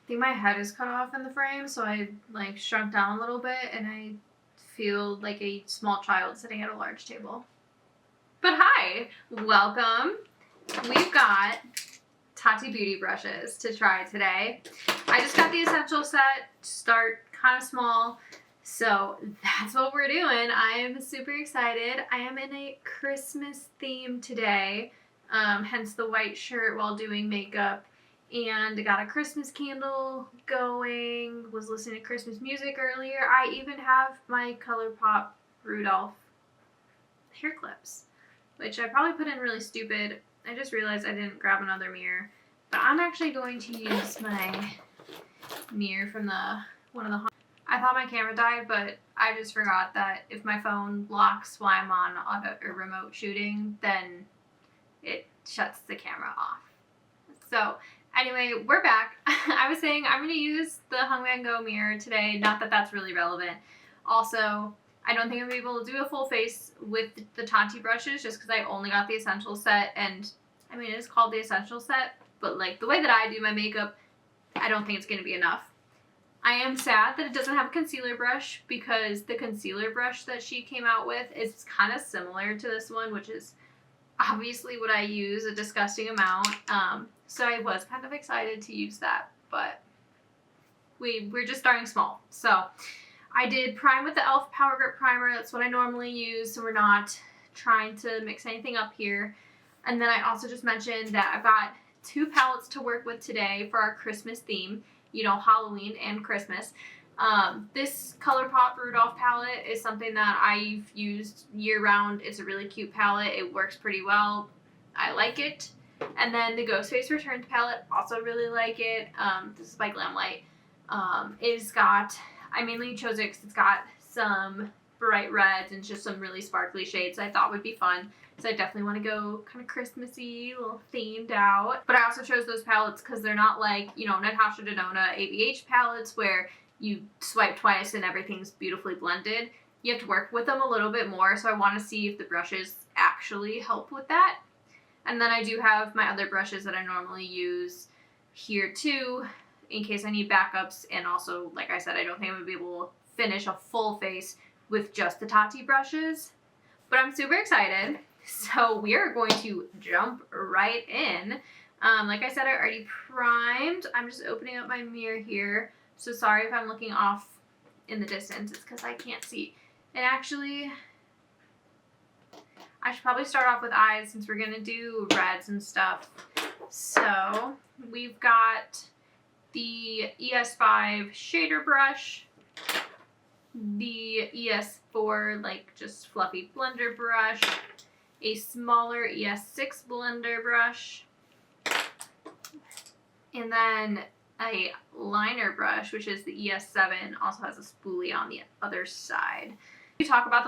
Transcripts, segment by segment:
think my head is cut off in the frame, so I like shrunk down a little bit and I feel like a small child sitting at a large table. But hi, welcome. We've got Tati beauty brushes to try today. I just got the essential set to start kind of small, so that's what we're doing. I am super excited. I am in a Christmas theme today, hence the white shirt while doing makeup. And I got a Christmas candle going, was listening to Christmas music earlier. I even have my ColourPop Rudolph hair clips, which I probably put in really stupid. I just realized I didn't grab another mirror. But I'm actually going to use my mirror from one of the... I thought my camera died, but I just forgot that if my phone locks while I'm on auto or remote shooting, then it shuts the camera off. So anyway, we're back. I was saying I'm going to use the Hung Van Gogh mirror today. Not that that's really relevant. Also, I don't think I'm going to be able to do a full face with the Tati brushes just because I only got the essential set. And I mean, it is called the essential set, but like the way that I do my makeup, I don't think it's going to be enough. I am sad that it doesn't have a concealer brush because the concealer brush that she came out with is kind of similar to this one, which is obviously what I use a disgusting amount. So I was kind of excited to use that, but we're just starting small. So I did prime with the e.l.f. Power Grip Primer. That's what I normally use, so we're not trying to mix anything up here. And then I also just mentioned that I've got 2 palettes to work with today for our Christmas theme, you know, Halloween and Christmas. This ColourPop Rudolph palette is something that I've used year-round. It's a really cute palette. It works pretty well. I like it. And then the Ghostface Returns palette, also really like it. This is by Glamlight. It's got, I mainly chose it because it's got some bright reds and just some really sparkly shades I thought would be fun. So I definitely want to go kind of Christmassy, a little themed out. But I also chose those palettes because they're not like, you know, Natasha Denona ABH palettes where you swipe twice and everything's beautifully blended. You have to work with them a little bit more, so I want to see if the brushes actually help with that. And then I do have my other brushes that I normally use here too, in case I need backups. And also, like I said, I don't think I'm going to be able to finish a full face with just the Tati brushes. But I'm super excited. So we are going to jump right in. Like I said, I already primed. I'm just opening up my mirror here. So sorry if I'm looking off in the distance. It's because I can't see. And actually, I should probably start off with eyes since we're going to do reds and stuff. So we've got the ES5 shader brush, the ES4 like just fluffy blender brush, a smaller ES6 blender brush, and then a liner brush, which is the ES7, also has a spoolie on the other side. We talk about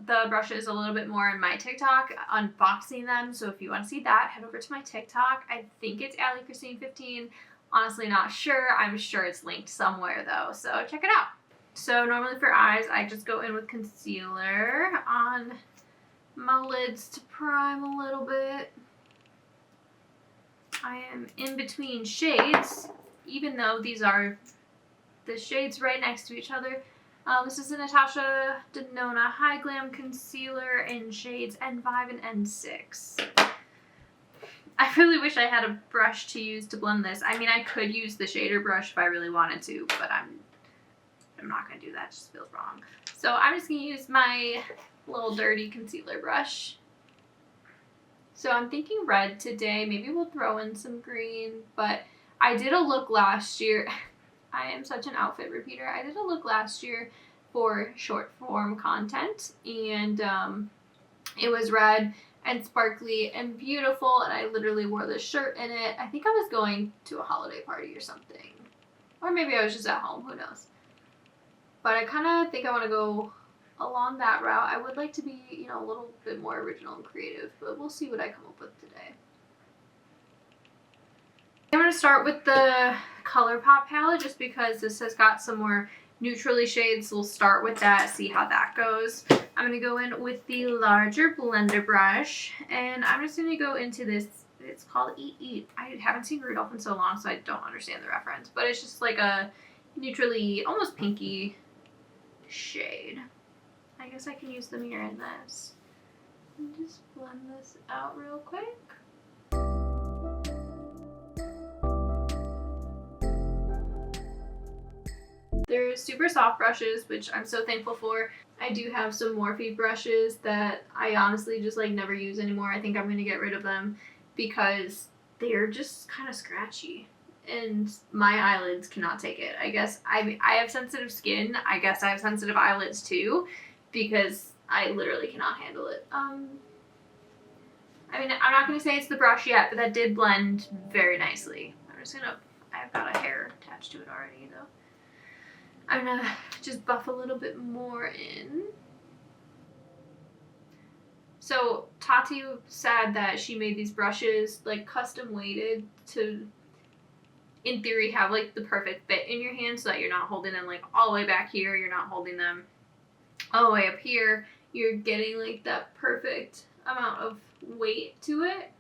the brushes a little bit more in my TikTok, unboxing them, so if you want to see that, head over to my TikTok. I think it's AllieChristine15. Honestly not sure. I'm sure it's linked somewhere though, so check it out. So normally for eyes, I just go in with concealer on my lids to prime a little bit. I am in between shades, even though these are the shades right next to each other. This is a Natasha Denona High Glam Concealer in shades N5 and N6. I really wish I had a brush to use to blend this. I mean, I could use the shader brush if I really wanted to, but I'm not going to do that. It just feels wrong. So I'm just going to use my little dirty concealer brush. So I'm thinking red today. Maybe we'll throw in some green, but I did a look last year. I am such an outfit repeater. I did a look last year for short form content, and it was red and sparkly and beautiful, and I literally wore this shirt in it. I think I was going to a holiday party or something, or maybe I was just at home, who knows. But I kind of think I want to go along that route. I would like to be, you know, a little bit more original and creative, but we'll see what I come up with today. I'm going to start with the ColourPop palette just because this has got some more neutrally shades, so we'll start with that, see how that goes. I'm going to go in with the larger blender brush, and I'm just going to go into this It's called Eat Eat. I haven't seen Rudolph in so long, so I don't understand the reference. But it's just like a neutrally, almost pinky shade. I guess I can use the mirror in this. And just blend this out real quick. They're super soft brushes, which I'm so thankful for. I do have some Morphe brushes that I honestly just like never use anymore. I think I'm gonna get rid of them because they're just kind of scratchy and my eyelids cannot take it. I guess I have sensitive skin. I guess I have sensitive eyelids too because I literally cannot handle it. I mean, I'm not gonna say it's the brush yet, but that did blend very nicely. I've got a hair attached to it already though. I'm gonna just buff a little bit more in. So Tati said that she made these brushes like custom weighted to, in theory, have like the perfect fit in your hand so that you're not holding them like all the way back here. You're not holding them all the way up here. You're getting like that perfect amount of weight to it.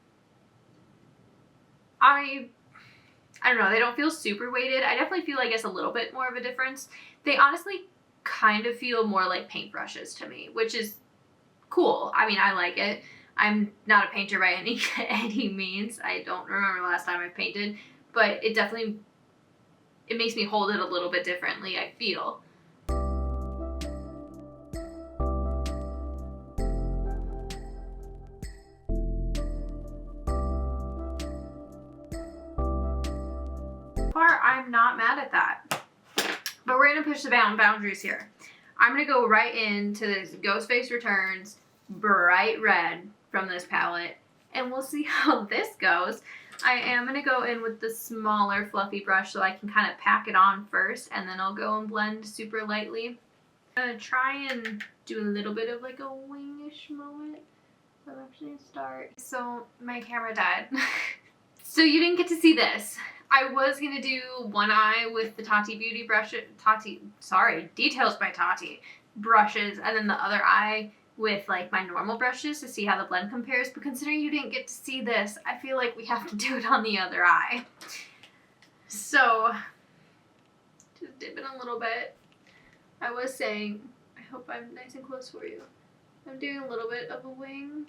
I don't know, they don't feel super weighted. I definitely feel, I guess, a little bit more of a difference. They honestly kind of feel more like paintbrushes to me, which is cool. I mean, I like it. I'm not a painter by any means. I don't remember the last time I painted, but it makes me hold it a little bit differently, I feel. I'm not mad at that, but we're gonna push the boundaries here. I'm gonna go right into this Ghostface Returns bright red from this palette, and we'll see how this goes. I am gonna go in with the smaller fluffy brush so I can kind of pack it on first, and then I'll go and blend super lightly. I'm gonna try and do a little bit of like a wingish moment. So I'm actually gonna start. So my camera died. So you didn't get to see this. I was going to do one eye with the Tati Beauty Details by Tati brushes, and then the other eye with like my normal brushes to see how the blend compares, but considering you didn't get to see this, I feel like we have to do it on the other eye. So, just dip in a little bit. I was saying, I hope I'm nice and close for you. I'm doing a little bit of a wing.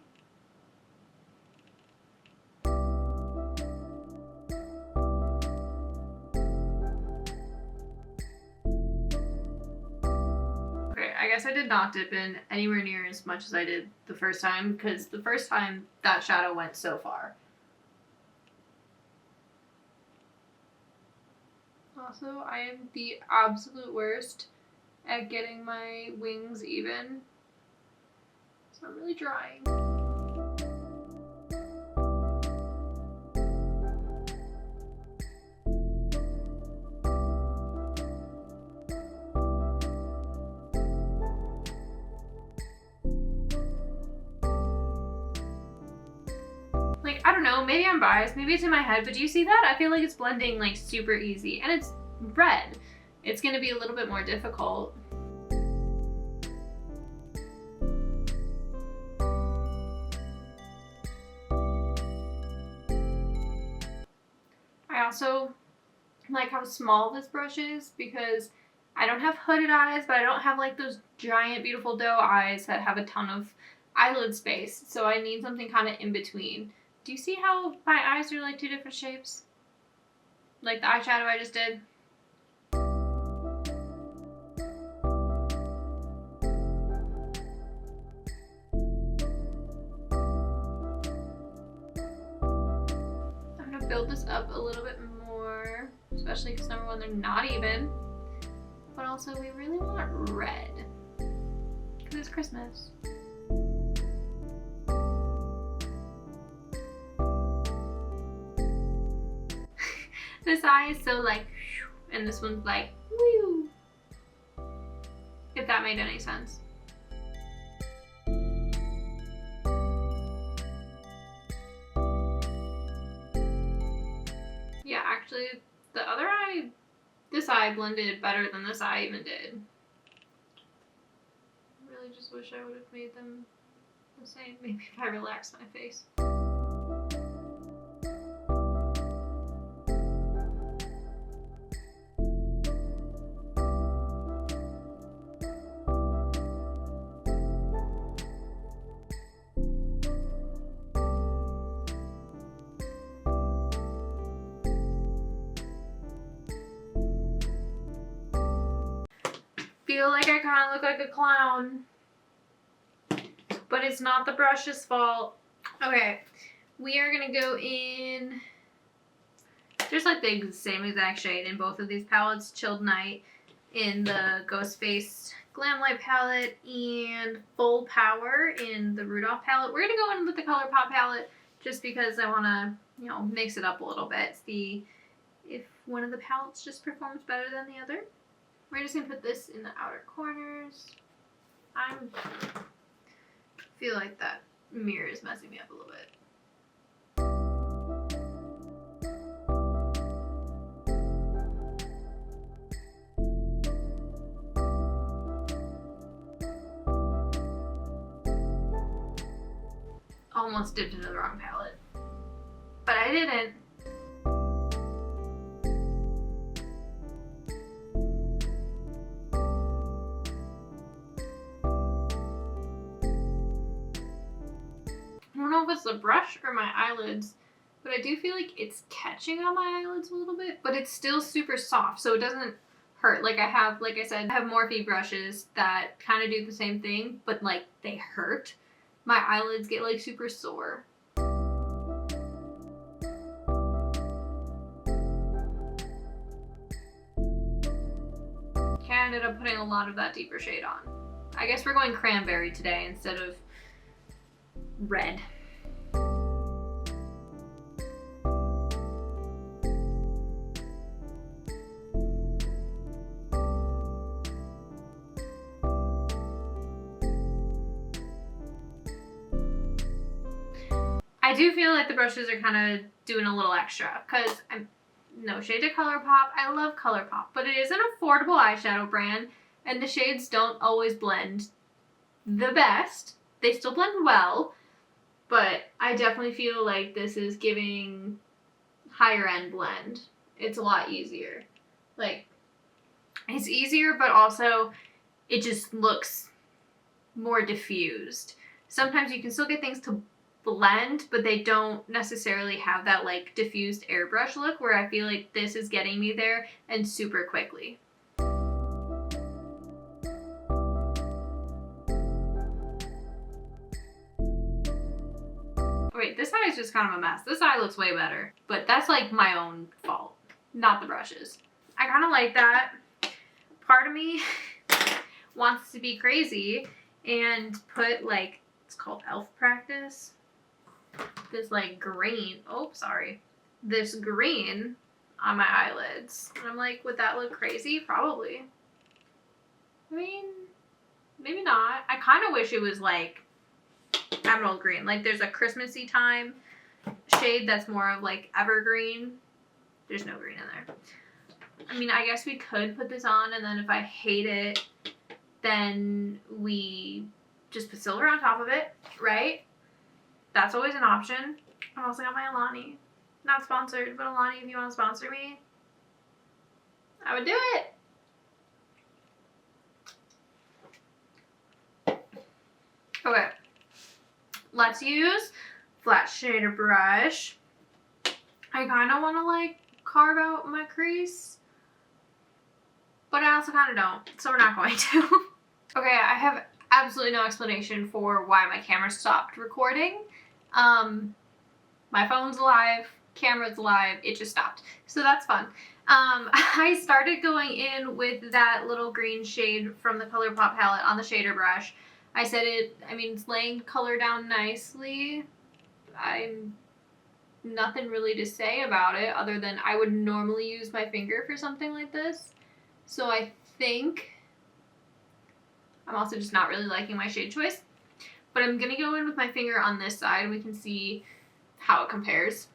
I guess I did not dip in anywhere near as much as I did the first time, because the first time that shadow went so far. Also, I am the absolute worst at getting my wings even, so I'm really trying. I don't know, maybe I'm biased, maybe it's in my head, but do you see that? I feel like it's blending like super easy, and it's red. It's gonna be a little bit more difficult. I also like how small this brush is because I don't have hooded eyes, but I don't have like those giant beautiful doe eyes that have a ton of eyelid space, so I need something kind of in between. Do you see how my eyes are like two different shapes? Like the eyeshadow I just did? I'm gonna build this up a little bit more, especially because number one, they're not even, but also we really want red because it's Christmas. This eye is so like, and this one's like, woo. If that made any sense. Yeah, actually, the other eye, this eye blended better than this eye even did. I really just wish I would have made them the same. Maybe if I relaxed my face. feel like I kind of look like a clown. But it's not the brush's fault. Okay, we are going to go in just like the same exact shade in both of these palettes. Chilled Night in the Ghost Face Glam Light palette and Full Power in the Rudolph palette. We're going to go in with the ColourPop palette just because I want to, you know, mix it up a little bit. See if one of the palettes just performs better than the other. We're just going to put this in the outer corners. I feel like that mirror is messing me up a little bit. Almost dipped into the wrong palette, but I didn't. I don't know if it's the brush or my eyelids, but I do feel like it's catching on my eyelids a little bit, but it's still super soft, so it doesn't hurt. Like I said, I have Morphe brushes that kind of do the same thing, but like they hurt. My eyelids get like super sore. Okay, I ended up putting a lot of that deeper shade on. I guess we're going cranberry today instead of red. I do feel like the brushes are kind of doing a little extra because I'm no shade to ColourPop. I love ColourPop, but it is an affordable eyeshadow brand and the shades don't always blend the best. They still blend well, but I definitely feel like this is giving higher end blend. It's a lot easier. Like, it's easier, but also it just looks more diffused. Sometimes you can still get things to blend, but they don't necessarily have that like diffused airbrush look where I feel like this is getting me there and super quickly. Wait, this eye is just kind of a mess. This eye looks way better, but that's like my own fault, not the brushes. I kind of like that. Part of me wants to be crazy and put like, it's called elf practice. This like green, this green on my eyelids. And I'm like, would that look crazy? Probably. I mean, maybe not. I kind of wish it was like emerald green. Like there's a Christmassy time shade that's more of like evergreen. There's no green in there. I mean, I guess we could put this on and then if I hate it, then we just put silver on top of it, right? That's always an option. I've also got my Alani. Not sponsored, but Alani, if you want to sponsor me, I would do it. Okay. Let's use flat shader brush. I kind of want to like carve out my crease, but I also kind of don't, so we're not going to. Okay, I have absolutely no explanation for why my camera stopped recording. My phone's alive, camera's alive, it just stopped. So that's fun. I started going in with that little green shade from the ColourPop palette on the shader brush. It's laying color down nicely. I'm nothing really to say about it other than I would normally use my finger for something like this. So I think I'm also just not really liking my shade choice. But I'm going to go in with my finger on this side and we can see how it compares.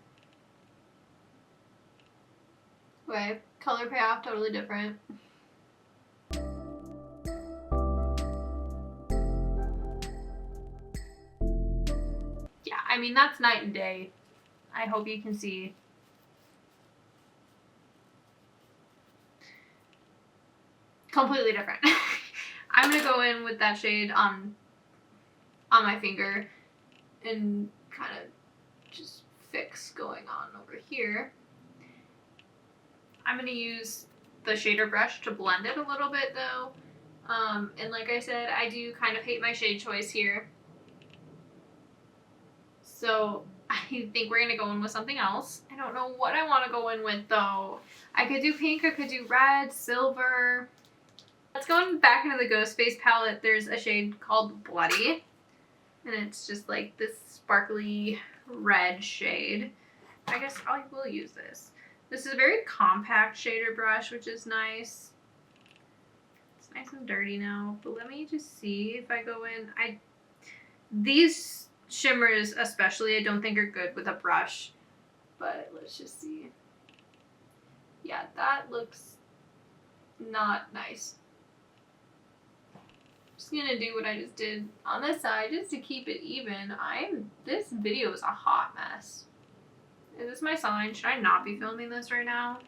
Okay, color payoff, totally different. Yeah, I mean, that's night and day. I hope you can see. Completely different. I'm going to go in with that shade on my finger and kind of just fix going on over here. I'm going to use the shader brush to blend it a little bit though. And like I said, I do kind of hate my shade choice here. So I think we're gonna go in with something else. I don't know what I want to go in with though. I could do pink, I could do red, silver. Let's go back into the Ghost Face palette. There's a shade called Bloody. And it's just like this sparkly red shade. I guess I will use this. This is a very compact shader brush, which is nice. It's nice and dirty now, but let me just see if I go in. These shimmers especially I don't think are good with a brush, but let's just see. Yeah, that looks not nice. Just gonna do what I just did on this side just to keep it even. This video is a hot mess. Is this my sign? Should I not be filming this right now?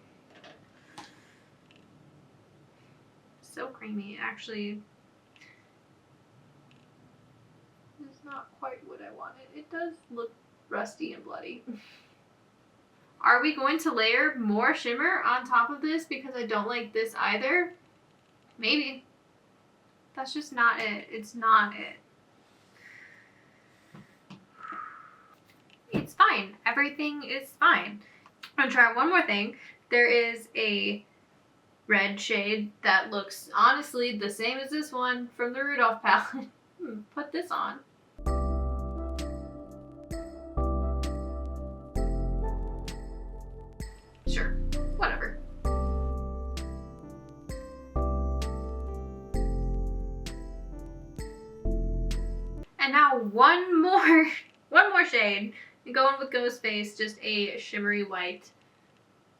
So creamy. Actually, it's not quite what I wanted. It does look rusty and bloody. Are we going to layer more shimmer on top of this because I don't like this either? Maybe. That's just not it. It's not it. It's fine. Everything is fine. I'm gonna try one more thing. There is a red shade that looks honestly the same as this one from the Rudolph palette. Put this on. Sure, whatever. And now one more shade. And go in with Ghost Face, just a shimmery white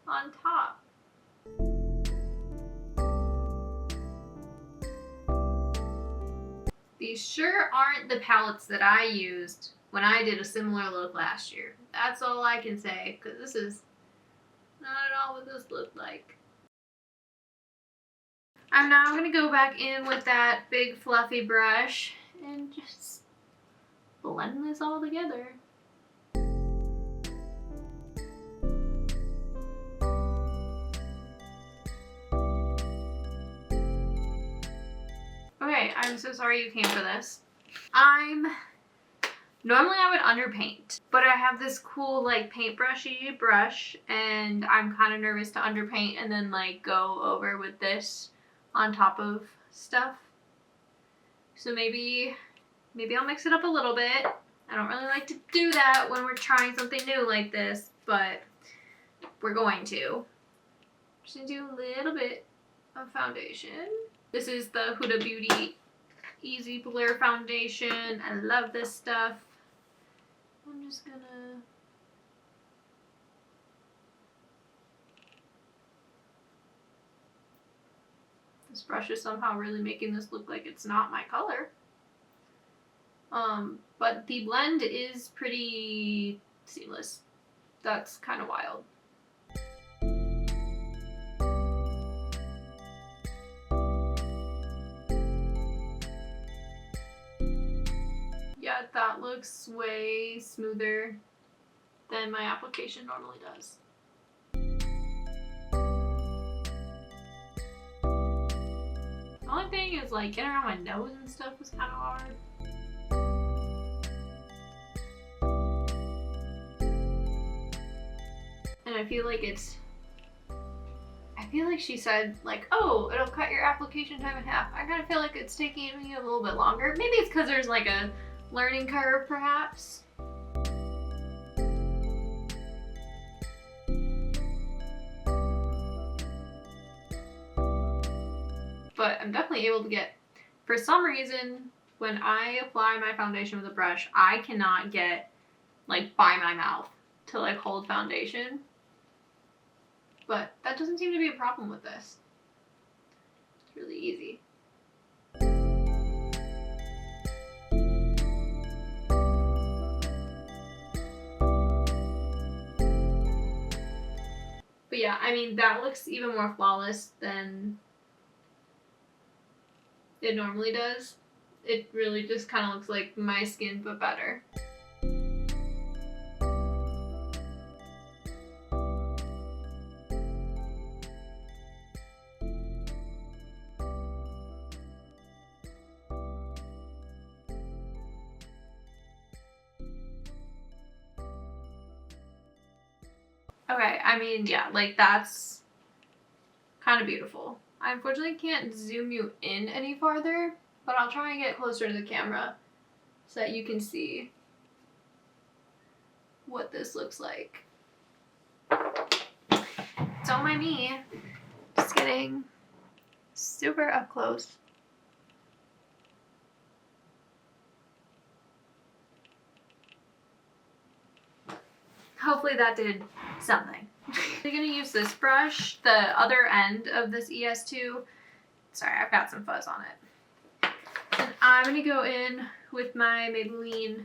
on top. These sure aren't the palettes that I used when I did a similar look last year. That's all I can say, because this is not at all what this looked like. I'm now going to go back in with that big fluffy brush and just blend this all together. Okay, I'm so sorry you came for this. Normally I would underpaint, but I have this cool like paintbrushy brush and I'm kind of nervous to underpaint and then like go over with this on top of stuff. So maybe I'll mix it up a little bit. I don't really like to do that when we're trying something new like this, but we're going to. Just gonna do a little bit of foundation. This is the Huda Beauty Easy Blur Foundation. I love this stuff. I'm just gonna... This brush is somehow really making this look like it's not my color. But the blend is pretty seamless. That's kind of wild. Yeah, that looks way smoother than my application normally does. The only thing is like getting around my nose and stuff was kind of hard. And I feel like she said like, oh, it'll cut your application time in half. I kind of feel like it's taking me a little bit longer. Maybe it's because there's like a learning curve perhaps. But I'm definitely able to get, for some reason, when I apply my foundation with a brush, I cannot get like by my mouth to like hold foundation. But that doesn't seem to be a problem with this. It's really easy. But yeah, I mean, that looks even more flawless than it normally does. It really just kind of looks like my skin, but better. Okay, I mean, yeah, like that's kind of beautiful. I unfortunately can't zoom you in any farther, but I'll try and get closer to the camera so that you can see what this looks like. Don't mind me. Just getting super up close. Hopefully that did something. I'm gonna use this brush, the other end of this ES2. Sorry, I've got some fuzz on it. And I'm gonna go in with my Maybelline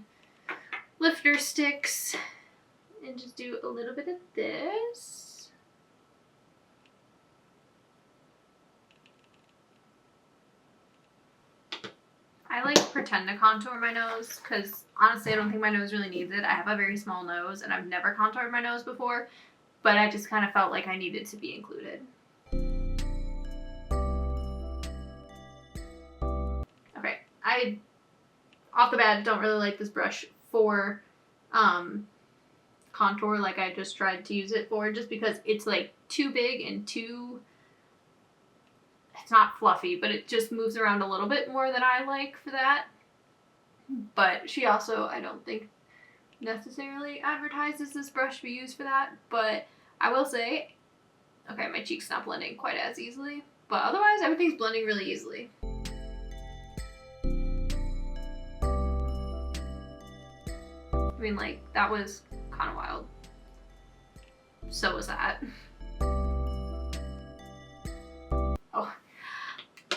lifter sticks and just do a little bit of this. I like pretend to contour my nose because honestly I don't think my nose really needs it. I have a very small nose and I've never contoured my nose before, but I just kind of felt like I needed to be included. Okay, I off the bat don't really like this brush for contour like I just tried to use it for, just because it's like too big and too, it's not fluffy, but it just moves around a little bit more than I like for that. But she also, I don't think, necessarily advertises this brush to be used for that. But I will say, okay, my cheek's not blending quite as easily, but otherwise everything's blending really easily. I mean, like, that was kind of wild. So was that. Oh,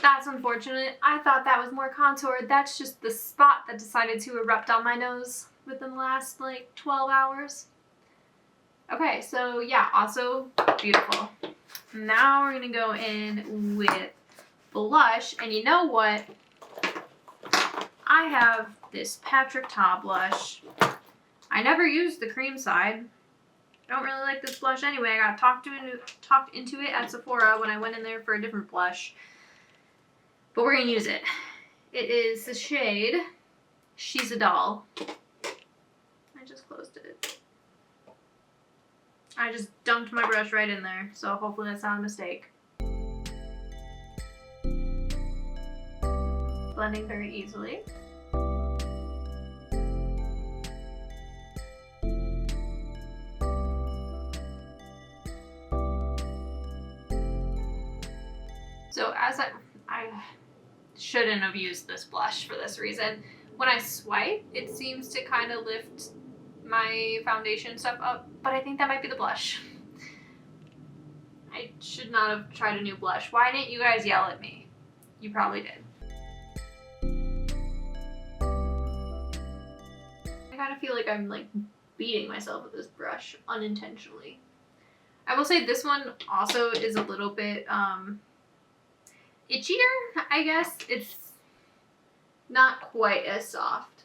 that's unfortunate. I thought that was more contoured. That's just the spot that decided to erupt on my nose within the last, like, 12 hours. Okay, so yeah, also beautiful. Now we're gonna go in with blush, and you know what? I have this Patrick Ta blush. I never used the cream side. I don't really like this blush anyway. I got talked into it at Sephora when I went in there for a different blush. But we're gonna use it. It is the shade She's a Doll. I just closed it. I just dumped my brush right in there, so hopefully that's not a mistake. Blending very easily. So as I shouldn't have used this blush for this reason. When I swipe, it seems to kind of lift my foundation stuff up, but I think that might be the blush. I should not have tried a new blush. Why didn't you guys yell at me? You probably did. I kind of feel like I'm like beating myself with this brush unintentionally. I will say this one also is a little bit itchier, I guess. It's not quite as soft.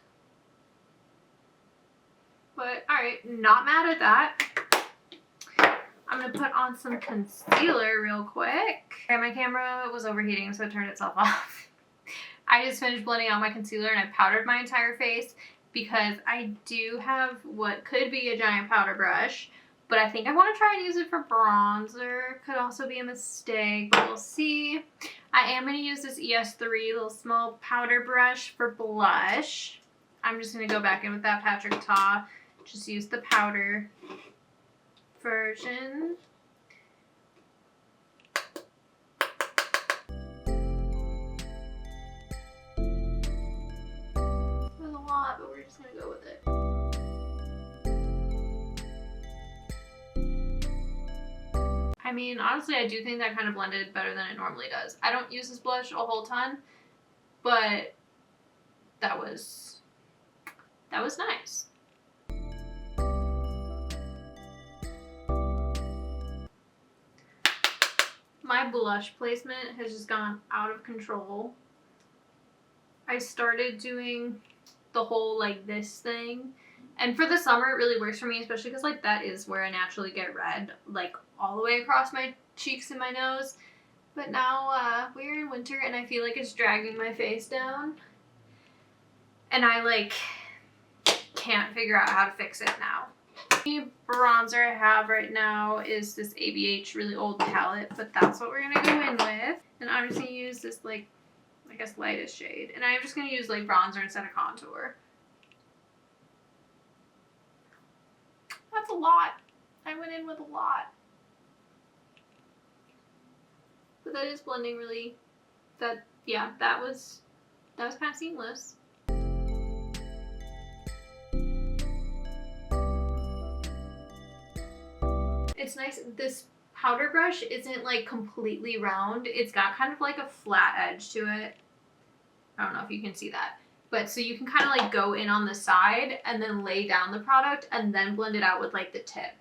But alright, not mad at that. I'm going to put on some concealer real quick. Okay, my camera was overheating, so it turned itself off. I just finished blending out my concealer and I powdered my entire face because I do have what could be a giant powder brush, but I think I want to try and use it for bronzer. Could also be a mistake, but we'll see. I am going to use this ES3 little small powder brush for blush. I'm just going to go back in with that Patrick Ta. Just use the powder version. There's a lot, but we're just going to go with it. I mean, honestly, I do think that kind of blended better than it normally does. I don't use this blush a whole ton, but that was nice. My blush placement has just gone out of control. I started doing the whole like this thing, and for the summer it really works for me, especially because like that is where I naturally get red, like all the way across my cheeks and my nose. But now we're in winter and I feel like it's dragging my face down, and I like can't figure out how to fix it now. The bronzer I have right now is this ABH really old palette, but that's what we're gonna go in with. And I'm just gonna use this, like, I guess lightest shade. And I'm just gonna use like bronzer instead of contour. That's a lot. I went in with a lot. But that is blending really, that was kind of seamless. It's nice. This powder brush isn't like completely round. It's got kind of like a flat edge to it. I don't know if you can see that. But so you can kind of like go in on the side and then lay down the product and then blend it out with like the tip.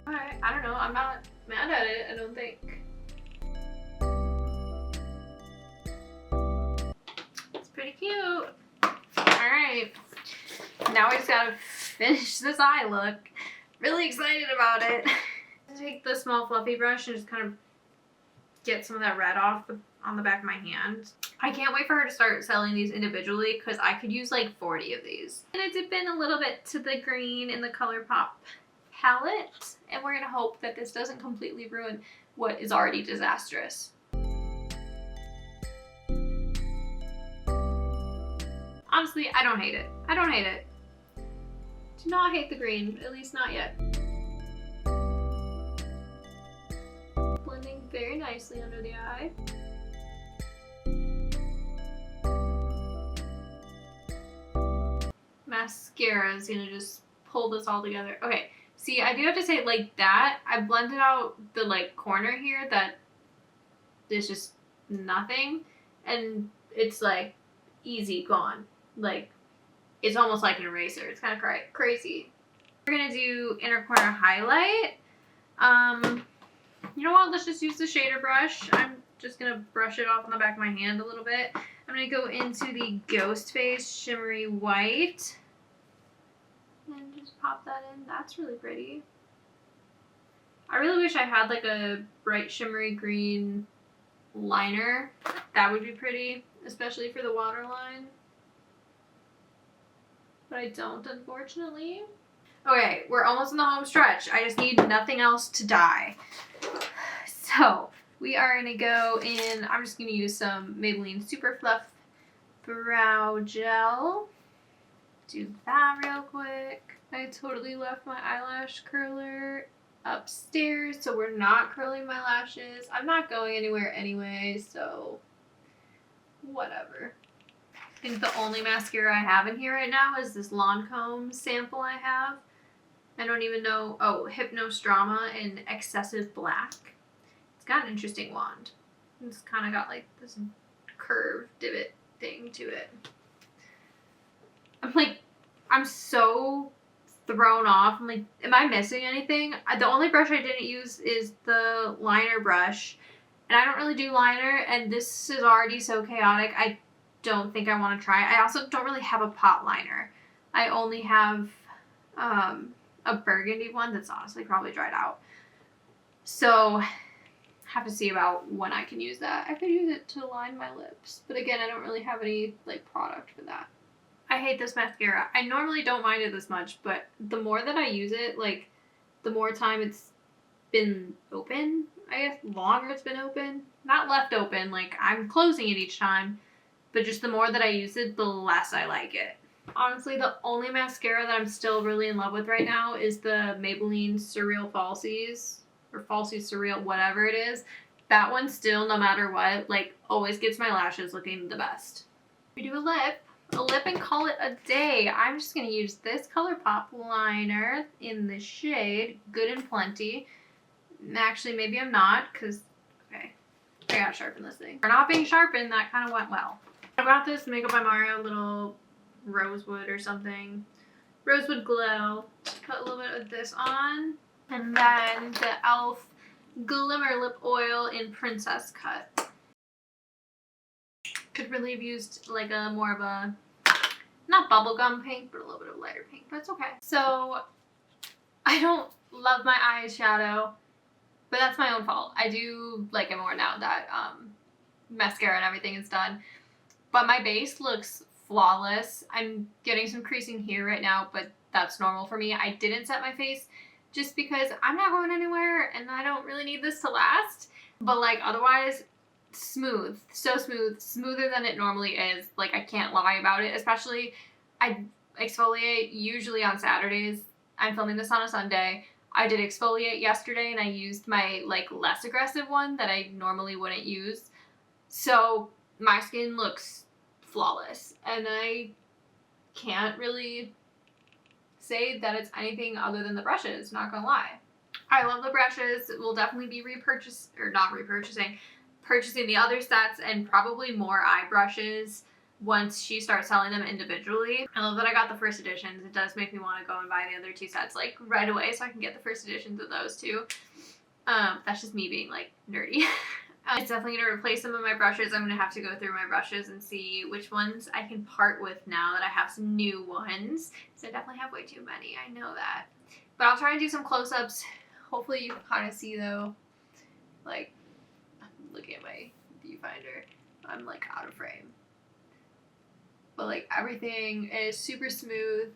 Alright, I don't know. I'm not mad at it, I don't think. It's pretty cute. Alright. Now we just gotta finish this eye look. Really excited about it. Take the small fluffy brush and just kind of get some of that red off on the back of my hand. I can't wait for her to start selling these individually because I could use like 40 of these. I'm gonna dip in a little bit to the green in the ColourPop palette, and we're gonna hope that this doesn't completely ruin what is already disastrous. Honestly, I don't hate it. I don't hate it. Do not hate the green, at least not yet. Blending very nicely under the eye. Mascara is gonna just pull this all together. Okay, see, I do have to say, like that, I blended out the like corner here that is just nothing, and it's like easy gone. Like, it's almost like an eraser. It's kind of crazy. We're gonna do inner corner highlight. You know what? Let's just use the shader brush. I'm just gonna brush it off on the back of my hand a little bit. I'm gonna go into the Ghost Face Shimmery White and just pop that in. That's really pretty. I really wish I had like a bright shimmery green liner. That would be pretty, especially for the waterline. But I don't, unfortunately. Okay, we're almost in the home stretch. I just need nothing else to dye. So, we are gonna go in, I'm just gonna use some Maybelline Super Fluff Brow Gel. Do that real quick. I totally left my eyelash curler upstairs, so we're not curling my lashes. I'm not going anywhere anyway, so whatever. I think the only mascara I have in here right now is this Lancome sample I have. I don't even know. Oh, Hypnostrama in Excessive Black. It's got an interesting wand. It's kind of got like this curved divot thing to it. I'm so thrown off. I'm like, am I missing anything? The only brush I didn't use is the liner brush. And I don't really do liner, and this is already so chaotic. I don't think I want to try it. I also don't really have a pot liner. I only have a burgundy one that's honestly probably dried out. So have to see about when I can use that. I could use it to line my lips, but again, I don't really have any like product for that. I hate this mascara. I normally don't mind it this much, but the more that I use it, like the more time it's been open, I guess, longer it's been open. Not left open, like I'm closing it each time, but just the more that I use it, the less I like it. Honestly, the only mascara that I'm still really in love with right now is the Maybelline Surreal Falsies, or Falsies Surreal, whatever it is. That one still, no matter what, like always gets my lashes looking the best. We do a lip and call it a day. I'm just gonna use this ColourPop liner in the shade Good and Plenty. Actually, maybe I'm not, because, okay, I gotta sharpen this thing. For not being sharpened, that kind of went well. I got this Makeup by Mario little rosewood or something. Rosewood Glow. Put a little bit of this on. And then the e.l.f. Glimmer Lip Oil in Princess Cut. Could really have used like a more of a, not bubblegum pink, but a little bit of lighter pink. But it's okay. So, I don't love my eyeshadow, but that's my own fault. I do like it more now that mascara and everything is done. But my base looks flawless. I'm getting some creasing here right now, but that's normal for me. I didn't set my face just because I'm not going anywhere and I don't really need this to last. But like otherwise, smooth. So smooth. Smoother than it normally is. Like I can't lie about it. Especially I exfoliate usually on Saturdays. I'm filming this on a Sunday. I did exfoliate yesterday and I used my like less aggressive one that I normally wouldn't use. So my skin looks flawless and I can't really say that it's anything other than the brushes, not gonna lie. I love the brushes. We'll definitely be purchasing the other sets and probably more eye brushes once she starts selling them individually. I love that I got the first editions. It does make me want to go and buy the other 2 sets like right away so I can get the first editions of those too. That's just me being like nerdy. It's definitely going to replace some of my brushes. I'm going to have to go through my brushes and see which ones I can part with now that I have some new ones. So I definitely have way too many. I know that. But I'll try and do some close-ups. Hopefully you can kind of see though. Like, I'm looking at my viewfinder. I'm like out of frame. But like everything is super smooth.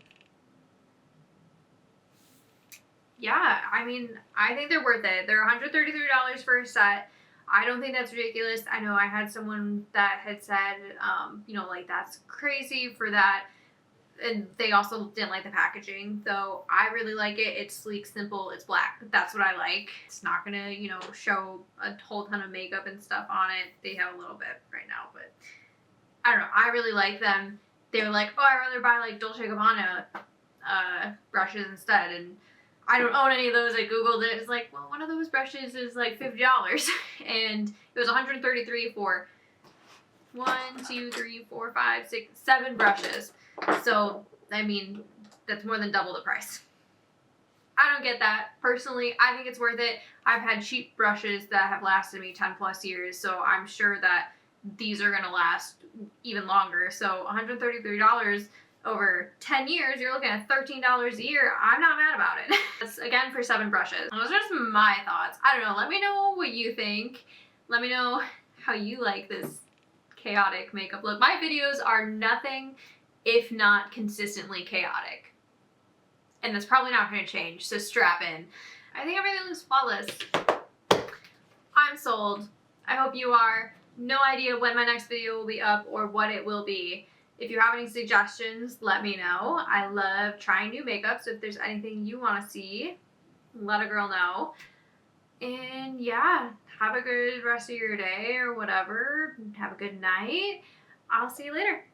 Yeah, I mean, I think they're worth it. They're $133 for a set. I don't think that's ridiculous. I know I had someone that had said, you know, like that's crazy for that. And they also didn't like the packaging, though I really like it. It's sleek, simple, it's black. That's what I like. It's not gonna, you know, show a whole ton of makeup and stuff on it. They have a little bit right now, but I don't know. I really like them. They were like, oh, I'd rather buy like Dolce & Gabbana brushes instead. And I don't own any of those. I Googled it. It's like, well, one of those brushes is like $50. And it was $133 for 7 brushes. So, I mean, that's more than double the price. I don't get that. Personally, I think it's worth it. I've had cheap brushes that have lasted me 10 plus years, so I'm sure that these are going to last even longer. So $133 over 10 years, you're looking at $13 a year. I'm not mad about it. That's again for 7 brushes. Those are just my thoughts. I don't know. Let me know what you think. Let me know how you like this chaotic makeup look. My videos are nothing if not consistently chaotic. And that's probably not going to change, so strap in. I think everything looks flawless. I'm sold. I hope you are. No idea when my next video will be up or what it will be. If you have any suggestions, let me know. I love trying new makeup, so if there's anything you want to see, let a girl know. And yeah, have a good rest of your day or whatever. Have a good night. I'll see you later.